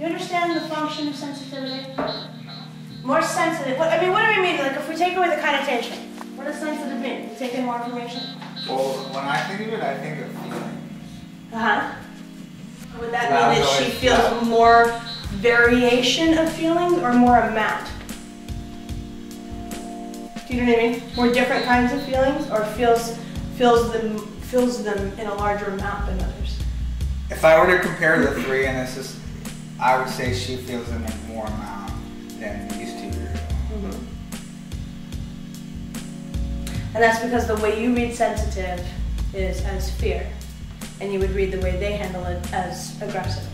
you understand the function of sensitivity? More sensitive. What do we mean? Like if we take away the connotation, what does sensitive mean? We take in more information? Well, when I think of it, I think of feeling. Would that mean that she feels more variation of feelings or more amount? Do you know what I mean? More different kinds of feelings, or feels them in a larger amount than others? If I were to compare the three, and this is, I would say she feels them in more amount than these two do. And that's because the way you read sensitive is as fear, and you would read the way they handle it as aggressive.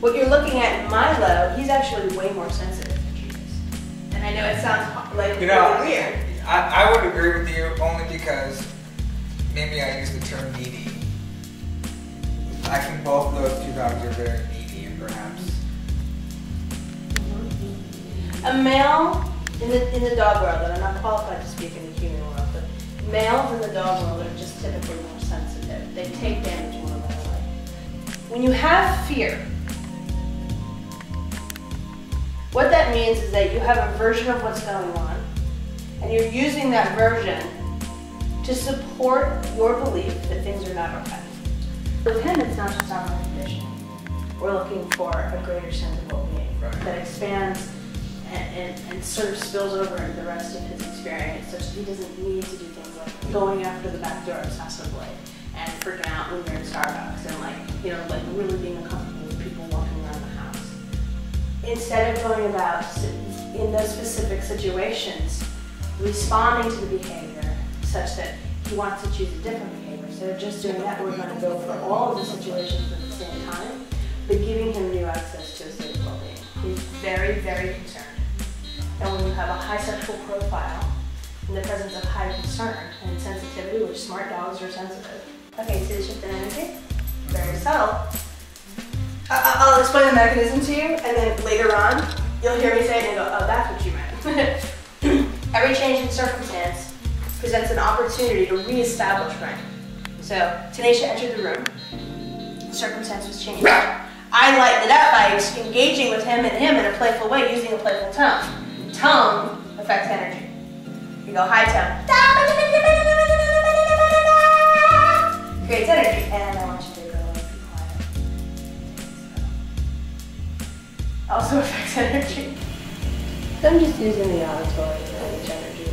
What you're looking at in Milo, he's actually way more sensitive than she is. And I know it sounds like really weird. I would agree with you only because maybe I use the term needy. I think both of those two dogs are very needy, and perhaps. A male in the dog world, and I'm not qualified to speak in the human world, but males in the dog world are just typically more sensitive. They take damage more readily. When you have fear, what that means is that you have a version of what's going on, and you're using that version to support your belief that things are not okay. With him, it's not just our condition. We're looking for a greater sense of well-being that expands and sort of spills over into the rest of his experience, such that he doesn't need to do things like going after the back door obsessively and freaking out when you're in Starbucks and like really being uncomfortable with people walking around the house. Instead of going about in those specific situations, responding to the behavior such that he wants to choose a different behavior. Instead of just doing that, we're going to go for all of the situations at the same time, but giving him new access to a state of well-being. He's very, very concerned. And when you have a high sexual profile in the presence of high concern and sensitivity, which smart dogs are sensitive. Okay, see the shift in energy? Very subtle. I'll explain the mechanism to you, and then later on, you'll hear me say it and go, oh, that's what you meant. Every change in circumstance presents an opportunity to reestablish rank. So, Tanisha entered the room. The circumstance was changed. I lightened it up by engaging with him and him in a playful way, using a playful tone. Tone affects energy. You go high tone. Creates energy. And I want you to go and be quiet. Also affects energy. So I'm just using the auditory range energy.